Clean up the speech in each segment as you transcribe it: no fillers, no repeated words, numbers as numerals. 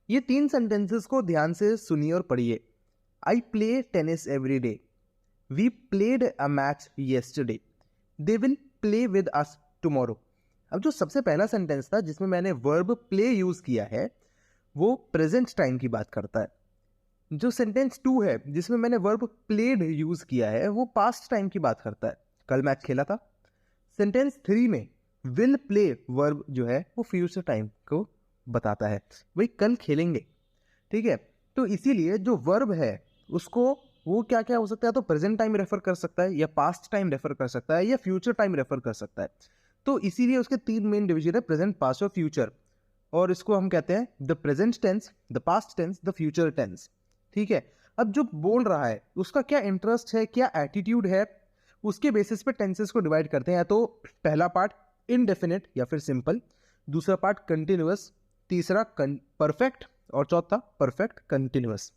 ये 3 सेंटेंसेस को ध्यान से सुनिए और पढ़िए। I play tennis every day, we played a match yesterday, they will play with us tomorrow. अब जो सबसे पहला सेंटेंस था जिसमें मैंने वर्ब प्ले यूज किया है वो प्रेजेंट टाइम की बात करता है। जो सेंटेंस 2 है जिसमें मैंने वर्ब प्लेड यूज किया है वो पास्ट टाइम की बात करता है, कल मैच खेला था। सेंटेंस 3 में विल प्ले वर्ब जो है वो फ्यूचर टाइम को बताता है, वही कल खेलेंगे। ठीक है, तो इसीलिए जो वर्ब है उसको वो क्या क्या हो सकता है, तो प्रेजेंट टाइम रेफर कर सकता है या पास्ट टाइम रेफर कर सकता है या फ्यूचर टाइम रेफर कर सकता है। तो इसीलिए उसके 3 मेन डिवीजन है, प्रेजेंट, पास्ट और फ्यूचर। और इसको हम कहते हैं the present tense, the past tense, the future tense. ठीक है, अब जो बोल रहा है उसका क्या इंटरेस्ट है, क्या एटीट्यूड है, उसके बेसिस पे टेंसेस को डिवाइड करते हैं। तो पहला पार्ट इनडेफिनेट या फिर सिंपल, दूसरा पार्ट कंटिन्यूअस, तीसरा परफेक्ट और चौथा परफेक्ट कंटिन्यूअस।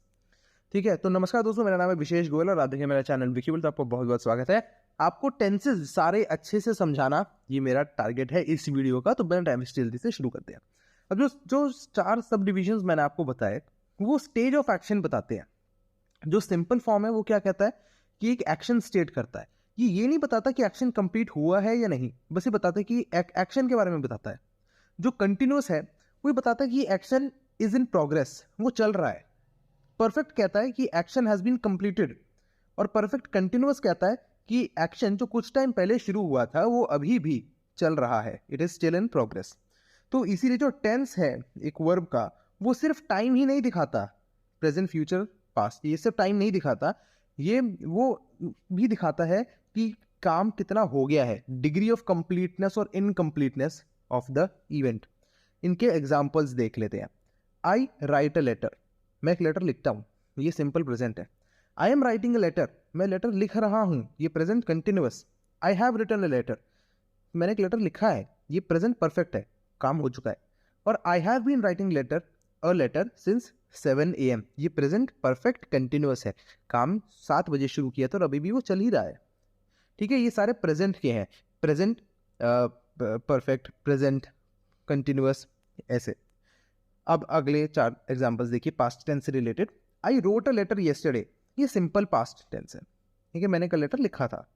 ठीक है, तो नमस्कार दोस्तों, मेरा नाम है विशेष गोयल और आप देखें मेरा चैनल विकीबल। तो आपको बहुत बहुत स्वागत है। आपको टेंसेस सारे अच्छे से समझाना ये मेरा टारगेट है इस वीडियो का। तो बिना टाइम वेस्ट जल्दी से शुरू करते हैं। अब जो जो 4 सब डिविजन्स मैंने आपको बताए वो स्टेज ऑफ एक्शन बताते हैं। जो सिंपल फॉर्म है वो क्या कहता है कि एक एक्शन स्टेट करता है। ये नहीं बताता कि एक्शन कंप्लीट हुआ है या नहीं, बस ये बताता है कि एक्शन के बारे में बताता है। जो कंटिन्यूअस है वो बताता है कि एक्शन इज इन प्रोग्रेस, वो चल रहा है। परफेक्ट कहता है कि एक्शन हैज बीन कंप्लीटेड, और परफेक्ट कंटिन्यूअस कहता है कि एक्शन जो कुछ टाइम पहले शुरू हुआ था वो अभी भी चल रहा है, it is still in progress. तो इसीलिए जो टेंस है एक वर्ब का वो सिर्फ टाइम ही नहीं दिखाता, प्रेजेंट, फ्यूचर, पास्ट, ये सिर्फ टाइम नहीं दिखाता, ये वो भी दिखाता है कि काम कितना हो गया है, डिग्री ऑफ कंप्लीटनेस और इनकम्प्लीटनेस ऑफ द इवेंट। इनके एग्जाम्पल्स देख लेते हैं। आई राइट अ लेटर, मैं एक लेटर लिखता हूँ, ये सिंपल प्रेजेंट है। I am writing a letter, मैं लेटर लिख रहा हूँ, ये present continuous. I have written a letter, मैंने एक लेटर लिखा है, ये प्रेजेंट परफेक्ट है, काम हो चुका है। और I have been writing letter since 7 AM, ये प्रेजेंट परफेक्ट कंटिन्यूअस है, काम 7 बजे शुरू किया था और अभी भी वो चल ही रहा है। ठीक है, ये सारे प्रेजेंट के हैं, प्रेजेंट परफेक्ट, प्रेजेंट कंटिन्यूअस, ऐसे। अब अगले 4 एग्जांपल्स देखिए पास्ट टेंस से related. I wrote a letter yesterday, ये सिंपल पास्ट टेंस है। ठीक है, मैंने कल लेटर लिखा था।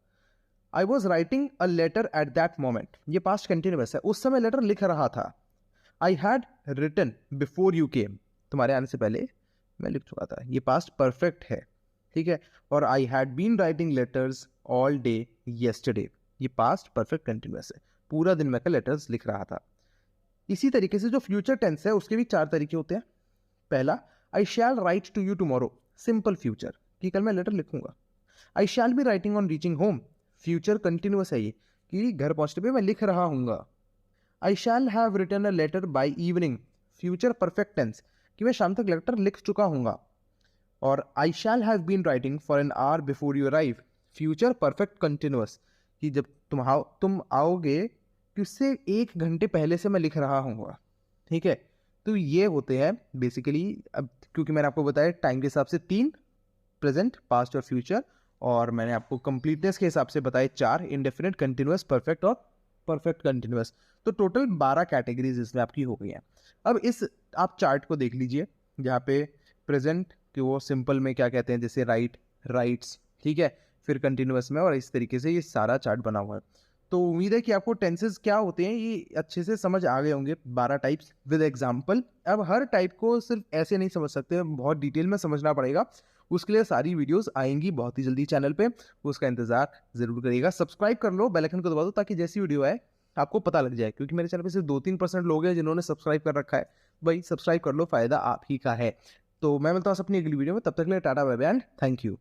I was writing a letter at that moment, ये पास्ट कंटिन्यूअस है, उस समय लेटर लिख रहा था। I had written before you came, तुम्हारे आने से पहले मैं लिख चुका था, ये पास्ट परफेक्ट है। ठीक है, और I had been writing letters all day yesterday, ये पास्ट परफेक्ट कंटिन्यूअस है, पूरा दिन मैं कल लेटर्स लिख रहा था। इसी तरीके से जो फ्यूचर टेंस है उसके भी 4 तरीके होते हैं। पहला, I shall write to you tomorrow, simple future, कि कल मैं लेटर लिखूंगा। I shall be writing on reaching home, future continuous है ये, कि घर पहुंचने पे मैं लिख रहा हूँगा। I shall have written a letter by evening, future perfect tense, कि मैं शाम तक लेटर लिख चुका हूँगा। और I shall have been writing for an hour before you arrive, future perfect continuous, कि जब तुम आओगे कि उससे 1 घंटे पहले से मैं लिख रहा हूँगा। ठीक है, तो ये होते हैं बेसिकली, अब क्योंकि मैंने आपको बताया टाइम के हिसाब से 3, प्रेजेंट, पास्ट और फ्यूचर, और मैंने आपको कंप्लीटनेस के हिसाब से बताए 4, इंडेफिनिट, कंटिन्यूअस, परफेक्ट और परफेक्ट कंटिन्यूअस। तो टोटल 12 कैटेगरीज इसमें आपकी हो गई हैं। अब इस आप चार्ट को देख लीजिए, जहाँ पे प्रेजेंट कि वो सिंपल में क्या कहते हैं, जैसे राइट, राइट्स, ठीक है, फिर कंटिन्यूअस में, और इस तरीके से ये सारा चार्ट बना हुआ है। तो उम्मीद है कि आपको टेंसेस क्या होते हैं ये अच्छे से समझ आ गए होंगे, 12 टाइप्स विद एग्जाम्पल। अब हर टाइप को सिर्फ ऐसे नहीं समझ सकते, बहुत डिटेल में समझना पड़ेगा। उसके लिए सारी वीडियोस आएंगी बहुत ही जल्दी चैनल पे, उसका इंतजार जरूर करिएगा। सब्सक्राइब कर लो, बेल आइकन को दबा दो, ताकि जैसी वीडियो आए आपको पता लग जाए, क्योंकि मेरे चैनल पे सिर्फ 2-3% लोग हैं जिन्होंने सब्सक्राइब कर रखा है। भाई सब्सक्राइब कर लो, फायदा आप ही का है। तो मैं मिलता हूँ अपनी अगली वीडियो में, तब तक के लिए tata bye bye and thank you.